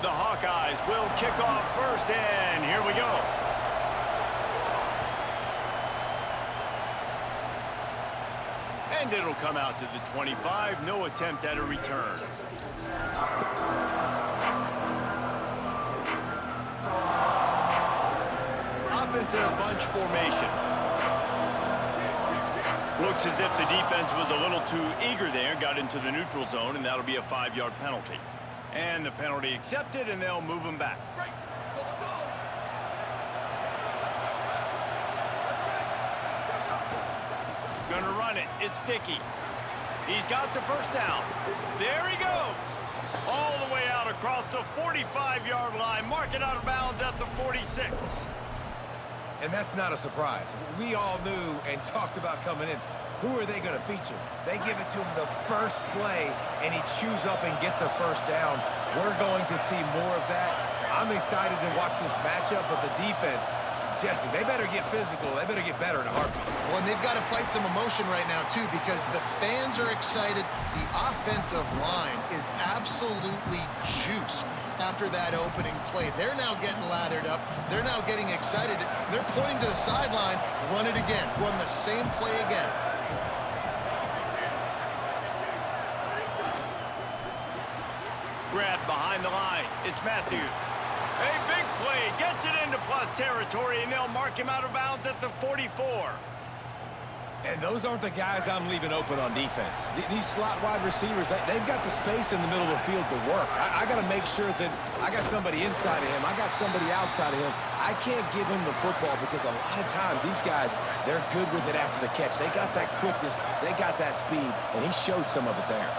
The Hawkeyes will kick off first, and here we go. And it'll come out to the 25. No attempt at a return. Offense in a bunch formation. Looks as if the defense was a little too eager there, got into the neutral zone, and that'll be a 5-yard penalty. And the penalty accepted, and they'll move him back. Gonna run it. It's Dickey. He's got the first down. There he goes. All the way out across the 45-yard line. Mark it out of bounds at the 46. And that's not a surprise. We all knew and talked about coming in. Who are they going to feature? They give it to him the first play, and he chews up and gets a first down. We're going to see more of that. I'm excited to watch this matchup, but the defense, Jesse, they better get physical. They better get better in a heartbeat. Well, and they've got to fight some emotion right now, too, because the fans are excited. The offensive line is absolutely juiced after that opening play. They're now getting lathered up. They're now getting excited. They're pointing to the sideline. Run it again. Run the same play again. Grab behind the line. It's Matthews. A big play. Gets it into plus territory, and they'll mark him out of bounds at the 44. And those aren't the guys I'm leaving open on defense. These slot wide receivers, they've got the space in the middle of the field to work. I got to make sure that I got somebody inside of him. I got somebody outside of him. I can't give him the football because a lot of times these guys, they're good with it after the catch. They got that quickness. They got that speed, and he showed some of it there.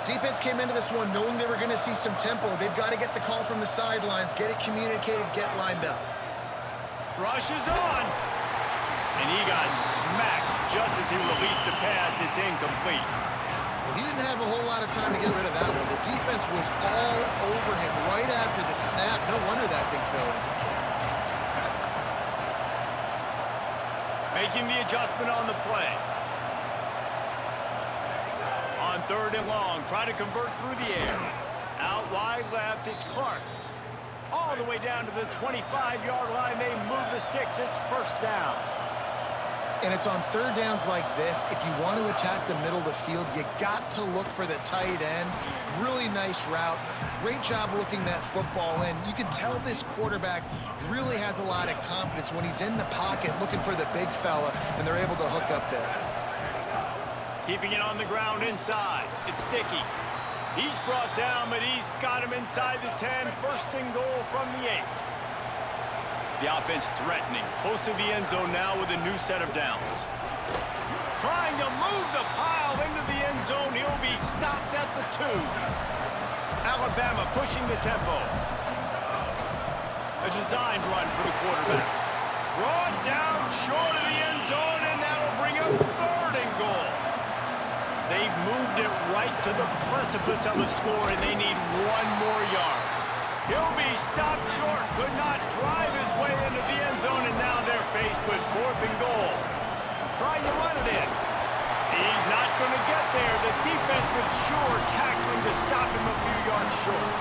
Defense came into this one knowing they were going to see some tempo. They've got to get the call from the sidelines, get it communicated, get lined up. Rush is on. And he got smacked just as he released the pass. It's incomplete. Well, he didn't have a whole lot of time to get rid of that one. The defense was all over him right after the snap. No wonder that thing fell in. Making the adjustment on the play. On 3rd and long, try to convert through the air. Out wide left, it's Clark. All the way down to the 25-yard line, they move the sticks. It's first down. And it's on 3rd downs like this. If you want to attack the middle of the field, you got to look for the tight end. Really nice route. Great job looking that football in. You can tell this quarterback really has a lot of confidence when he's in the pocket looking for the big fella, and they're able to hook up there. Keeping it on the ground inside. It's Dickey. He's brought down, but he's got him inside the 10. First and goal from the 8. The offense threatening. Close to the end zone now with a new set of downs. Trying to move the pile into the end zone. He'll be stopped at the 2. Alabama pushing the tempo. A designed run for the quarterback. Brought down short of the end zone, and that'll bring up 3rd and goal. They've moved it right to the precipice of a score, and they need 1 more yard. He'll be stopped short, could not drive his way into the end zone, and now they're faced with 4th and goal. Trying to run it in. He's not going to get there. The defense was sure tackling to stop him a few yards short.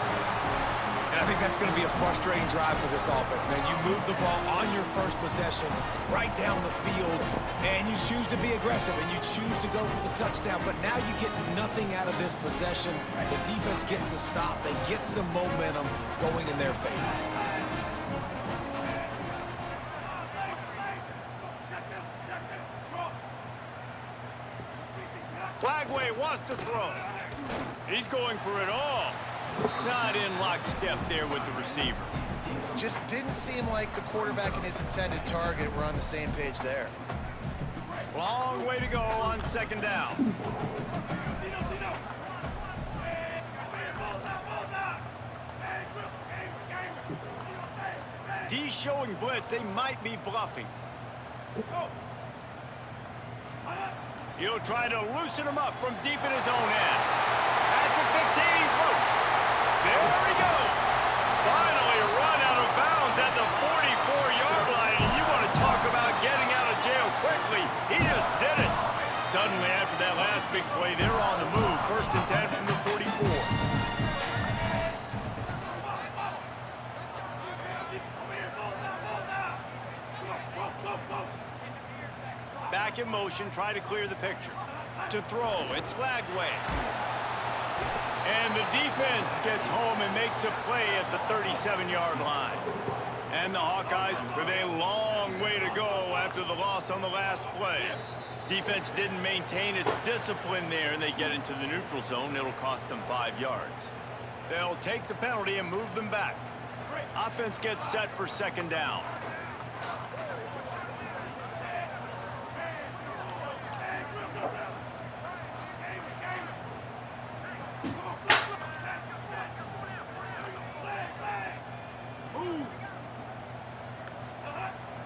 And I think that's going to be a frustrating drive for this offense, man. You move the ball on your first possession right down the field, and you choose to be aggressive, and you choose to go for the touchdown. But now you get nothing out of this possession. The defense gets the stop. They get some momentum going in their favor. Flagway wants to throw. He's going for it all. Not in lockstep there with the receiver. Just didn't seem like the quarterback and his intended target were on the same page there. Long way to go on 2nd down. D showing blitz. They might be bluffing. He'll try to loosen him up from deep in his own end. At the 15, he's loose. There he goes. Finally run out of bounds at the 44-yard line. And you want to talk about getting out of jail quickly. He just did it. Suddenly, after that last big play, they're on the move. 1st and 10 from the 44. back in motion, try to clear the picture. To throw, it's Lagway. And the defense gets home and makes a play at the 37-yard line. And the Hawkeyes with a long way to go after the loss on the last play. Defense didn't maintain its discipline there, and they get into the neutral zone. It'll cost them 5 yards. They'll take the penalty and move them back. Offense gets set for second down.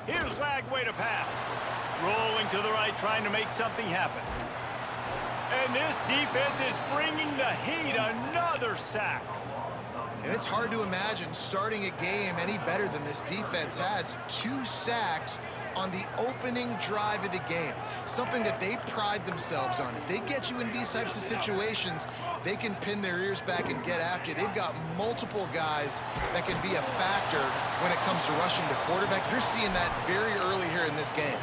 Here's Lagway to pass. Rolling to the right, trying to make something happen. And this defense is bringing the heat. Another sack. And it's hard to imagine starting a game any better than this defense has. 2 sacks on the opening drive of the game. Something that they pride themselves on. If they get you in these types of situations, they can pin their ears back and get after you. They've got multiple guys that can be a factor when it comes to rushing the quarterback. You're seeing that very early here in this game.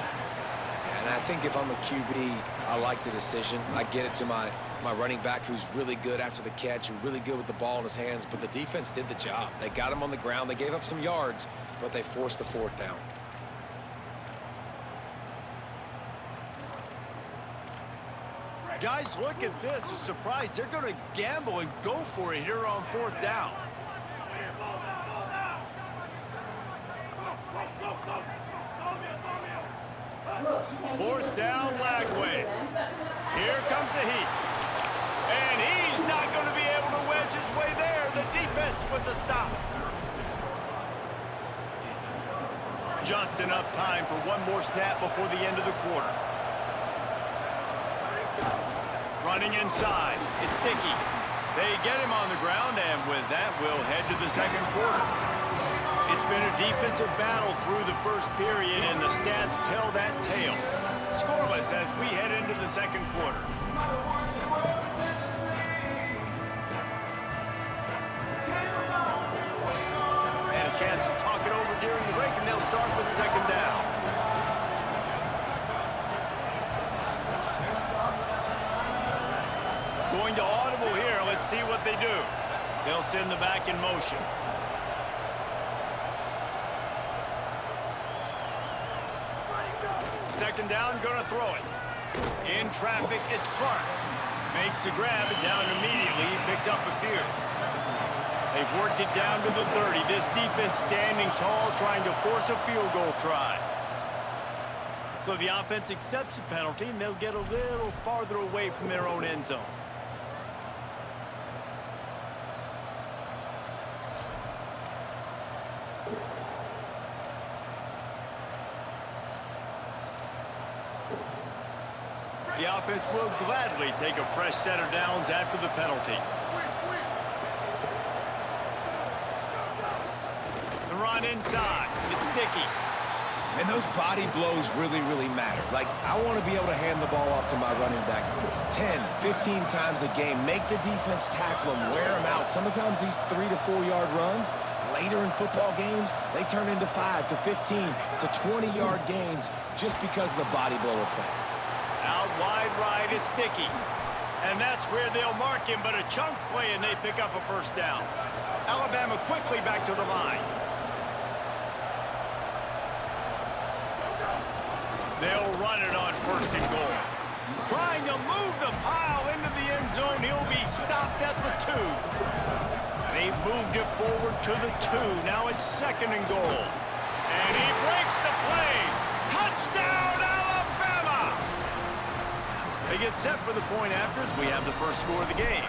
And I think if I'm a QB, I like the decision. I get it to my running back who's really good after the catch, who's really good with the ball in his hands, but the defense did the job. They got him on the ground. They gave up some yards, but they forced the 4th down. Guys, look at this. A surprise. They're going to gamble and go for it here on 4th down. Fourth down, Lagway. Here comes the heat. And he's not going to be able to wedge his way there. The defense with the stop. Just enough time for one more snap before the end of the quarter. Running inside. It's Dickey. They get him on the ground, and with that, we'll head to the second quarter. It's been a defensive battle through the first period, and the stats tell that tale. Scoreless as we head into the second quarter. And a chance to talk it over during the break, and they'll start with second down. Going to audible here. Let's see what they do. They'll send the back in motion. Second down, gonna throw it. In traffic, it's Clark. Makes the grab and down immediately. He picks up a few. They've worked it down to the 30. This defense standing tall, trying to force a field goal try. So the offense accepts the penalty, and they'll get a little farther away from their own end zone. The offense will gladly take a fresh set of downs after the penalty. The run inside. It's Dickey. And those body blows really, really matter. Like, I want to be able to hand the ball off to my running back 10, 15 times a game. Make the defense tackle them, wear them out. Sometimes these 3 to 4 yard runs, later in football games, they turn into 5 to 15 to 20-yard gains just because of the body blow effect. Out wide right, it's Dickey. And that's where they'll mark him, but a chunk play, and they pick up a first down. Alabama quickly back to the line. They'll run it on first and goal. Trying to move the pile into the end zone. He'll be stopped at the 2. They've moved it forward to the 2. Now it's second and goal. And he breaks the play. Touchdown, Alabama! They get set for the point after as we have the first score of the game.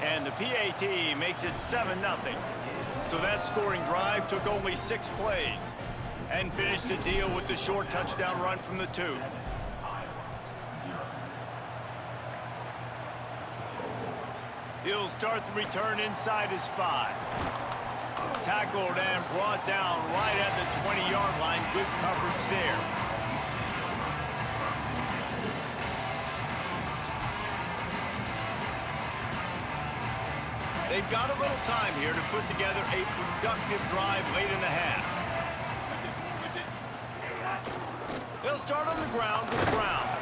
And the PAT makes it 7-0. So that scoring drive took only 6 plays and finished the deal with the short touchdown run from the 2. He'll start the return inside his 5. Tackled and brought down right at the 20-yard line. Good coverage there. They've got a little time here to put together a productive drive late in the half. They'll start on the ground with Brown.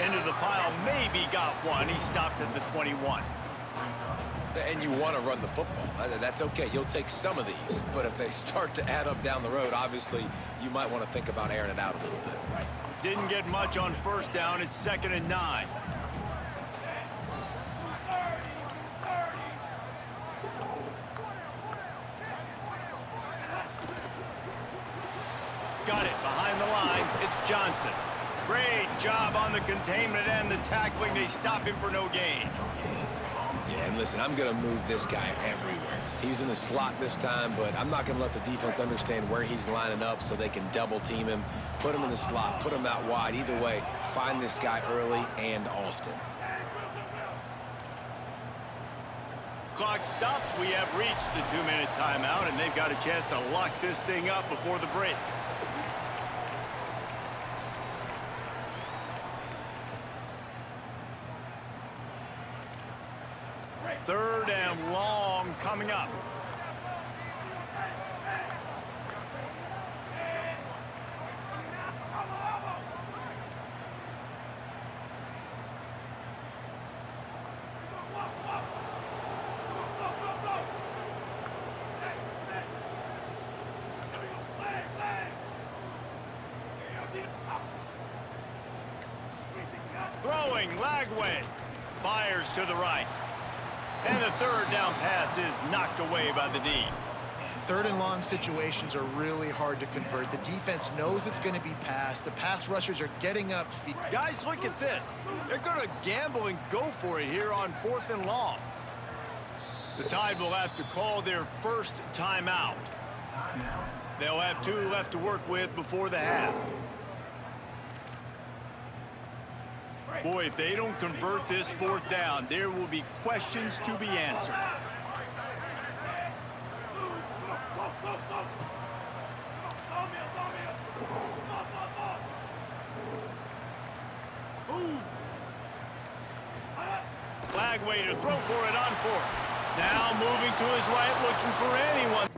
Into the pile, maybe got one. He stopped at the 21. And you want to run the football. That's okay. You'll take some of these. But if they start to add up down the road, obviously, you might want to think about airing it out a little bit. Right? Didn't get much on first down. It's 2nd and 9. Got it behind the line. It's Johnson. Great job on the containment and the tackling. They stop him for no gain. Yeah, and listen, I'm going to move this guy everywhere. He's in the slot this time, but I'm not going to let the defense understand where he's lining up so they can double team him, put him in the slot, put him out wide. Either way, find this guy early and often. Clock stops. We have reached the 2-minute timeout, and they've got a chance to lock this thing up before the break. Third and long coming up. Throwing, Lagway. Fires to the right. And the third down pass is knocked away by the D. 3rd and long situations are really hard to convert. The defense knows it's going to be passed. The pass rushers are getting up. Guys, look at this. They're going to gamble and go for it here on 4th and long. The Tide will have to call their first timeout. They'll have 2 left to work with before the half. Boy, if they don't convert this 4th down, there will be questions to be answered. Lagway to throw for it on 4th. Now moving to his right, looking for anyone